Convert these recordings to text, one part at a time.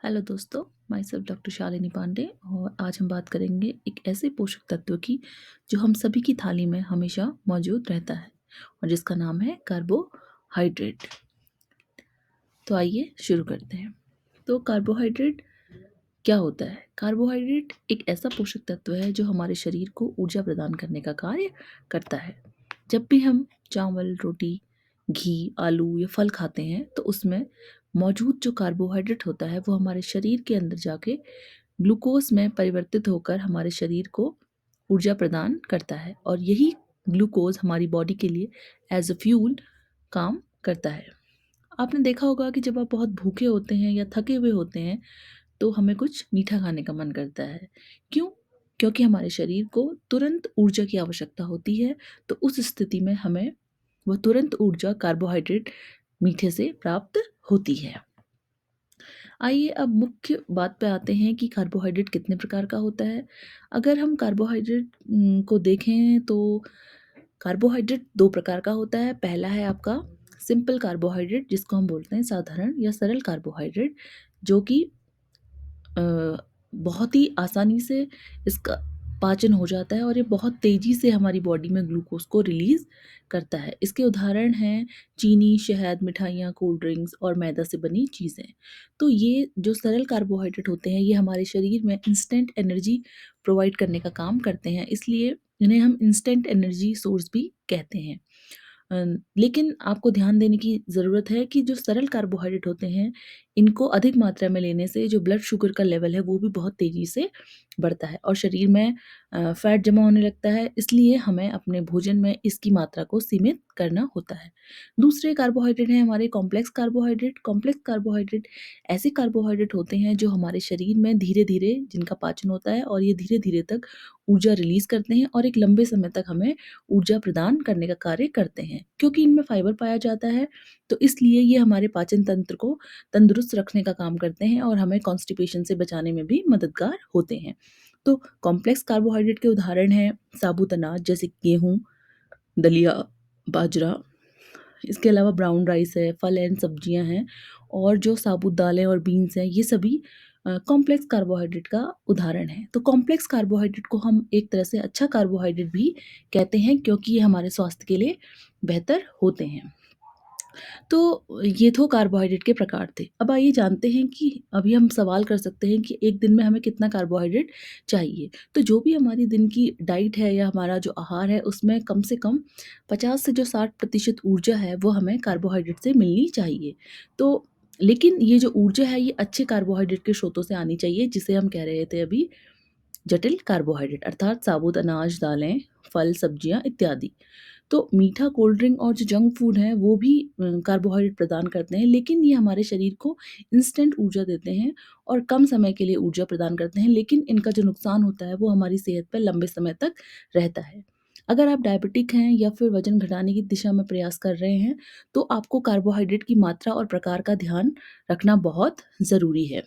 Hello दोस्तों, myself doctor Shalini Pandey और आज हम बात करेंगे एक ऐसे पोषक तत्व की जो हम सभी की थाली में हमेशा मौजूद रहता है और जिसका नाम है कार्बोहाइड्रेट। तो आइए शुरू करते हैं। तो कार्बोहाइड्रेट क्या होता है? कार्बोहाइड्रेट एक ऐसा पोषक तत्व है जो हमारे शरीर को ऊर्जा प्रदान करने का कार्य करता है। जब भी हम चावल, रोटी, घी, आलू या फल खाते हैं तो उसमें मौजूद जो कार्बोहाइड्रेट होता है वो हमारे शरीर के अंदर जाके ग्लूकोज में परिवर्तित होकर हमारे शरीर को ऊर्जा प्रदान करता है और यही ग्लूकोज हमारी बॉडी के लिए एज अ फ्यूल काम करता है। आपने देखा होगा कि जब आप बहुत भूखे होते हैं या थके हुए होते हैं तो हमें कुछ मीठा खाने का मन करता है। क्यों? क्योंकि हमारे शरीर को तुरंत ऊर्जा की आवश्यकता होती है, तो उस स्थिति में हमें वह तुरंत ऊर्जा कार्बोहाइड्रेट मीठे से प्राप्त होती है। आइए अब मुख्य बात पे आते हैं कि कार्बोहाइड्रेट कितने प्रकार का होता है। अगर हम कार्बोहाइड्रेट को देखें तो कार्बोहाइड्रेट 2 प्रकार का होता है। पहला है आपका सिंपल कार्बोहाइड्रेट जिसको हम बोलते हैं साधारण या सरल कार्बोहाइड्रेट, जो कि बहुत ही आसानी से इसका पाचन हो जाता है और ये बहुत तेज़ी से हमारी बॉडी में ग्लूकोज़ को रिलीज़ करता है। इसके उदाहरण हैं चीनी, शहद, मिठाइयाँ, कोल्ड ड्रिंक्स और मैदा से बनी चीज़ें। तो ये जो सरल कार्बोहाइड्रेट होते हैं ये हमारे शरीर में इंस्टेंट एनर्जी प्रोवाइड करने का काम करते हैं, इसलिए इन्हें हम इंस्टेंट एनर्जी सोर्स भी कहते हैं। लेकिन आपको ध्यान देने की ज़रूरत है कि जो सरल कार्बोहाइड्रेट होते हैं, इनको अधिक मात्रा में लेने से जो ब्लड शुगर का लेवल है वो भी बहुत तेज़ी से बढ़ता है और शरीर में फैट जमा होने लगता है, इसलिए हमें अपने भोजन में इसकी मात्रा को सीमित करना होता है। दूसरे कार्बोहाइड्रेट हैं हमारे कॉम्प्लेक्स कार्बोहाइड्रेट। कॉम्प्लेक्स कार्बोहाइड्रेट ऐसे कार्बोहाइड्रेट होते हैं जो हमारे शरीर में धीरे-धीरे जिनका पाचन होता है और ये धीरे-धीरे तक ऊर्जा रिलीज़ करते हैं और एक लंबे समय तक हमें ऊर्जा प्रदान करने का कार्य करते हैं। क्योंकि इनमें फाइबर पाया जाता है, तो इसलिए ये हमारे पाचन तंत्र को तंदुरुस्त रखने का काम करते हैं और हमें कॉन्स्टिपेशन से बचाने में भी मददगार होते हैं। तो कॉम्प्लेक्स कार्बोहाइड्रेट के उदाहरण हैं साबुत अनाज जैसे गेहूँ, दलिया, बाजरा, इसके अलावा ब्राउन राइस है, फल एंड सब्जियाँ हैं और जो साबुत दालें और बीन्स हैं, ये सभी कॉम्प्लेक्स कार्बोहाइड्रेट का उदाहरण है। तो कॉम्प्लेक्स कार्बोहाइड्रेट को हम एक तरह से अच्छा कार्बोहाइड्रेट भी कहते हैं क्योंकि ये हमारे स्वास्थ्य के लिए बेहतर होते हैं। तो ये तो कार्बोहाइड्रेट के प्रकार थे। अब आइए जानते हैं कि अभी हम सवाल कर सकते हैं कि एक दिन में हमें कितना कार्बोहाइड्रेट चाहिए। तो जो भी हमारी दिन की डाइट है या हमारा जो आहार है उसमें कम से कम 50 से जो 60% ऊर्जा है वो हमें कार्बोहाइड्रेट से मिलनी चाहिए। तो लेकिन ये जो ऊर्जा है ये अच्छे कार्बोहाइड्रेट के स्रोतों से आनी चाहिए, जिसे हम कह रहे थे अभी जटिल कार्बोहाइड्रेट, अर्थात साबुत अनाज, दालें, फल, सब्जियाँ इत्यादि। तो मीठा, कोल्ड ड्रिंक और जो जंक फूड है वो भी कार्बोहाइड्रेट प्रदान करते हैं, लेकिन ये हमारे शरीर को इंस्टेंट ऊर्जा देते हैं और कम समय के लिए ऊर्जा प्रदान करते हैं, लेकिन इनका जो नुकसान होता है वो हमारी सेहत पर लंबे समय तक रहता है। अगर आप डायबिटिक हैं या फिर वजन घटाने की दिशा में प्रयास कर रहे हैं, तो आपको कार्बोहाइड्रेट की मात्रा और प्रकार का ध्यान रखना बहुत ज़रूरी है।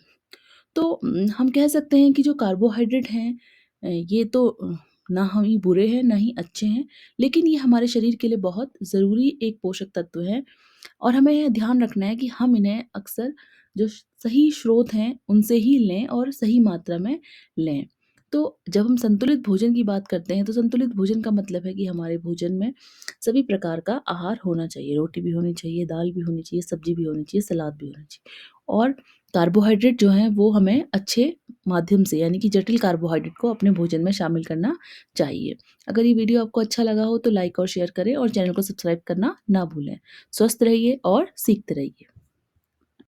तो हम कह सकते हैं कि जो कार्बोहाइड्रेट हैं ये तो ना ही बुरे हैं, ना ही अच्छे हैं, लेकिन ये हमारे शरीर के लिए बहुत ज़रूरी एक पोषक तत्व हैं और हमें यह ध्यान रखना है कि हम इन्हें अक्सर जो सही स्रोत हैं, उनसे ही लें और सही मात्रा में लें। तो जब हम संतुलित भोजन की बात करते हैं, तो संतुलित भोजन का मतलब है कि हमारे भोजन में सभी प्रकार का आहार होना चाहिए। रोटी भी होनी चाहिए, दाल भी होनी चाहिए, सब्ज़ी भी होनी चाहिए, सलाद भी होना चाहिए और कार्बोहाइड्रेट जो हैं वो हमें अच्छे माध्यम से यानी कि जटिल कार्बोहाइड्रेट को अपने भोजन में शामिल करना चाहिए। अगर ये वीडियो आपको अच्छा लगा हो तो लाइक और शेयर करें और चैनल को सब्सक्राइब करना ना भूलें। स्वस्थ रहिए और सीखते रहिए।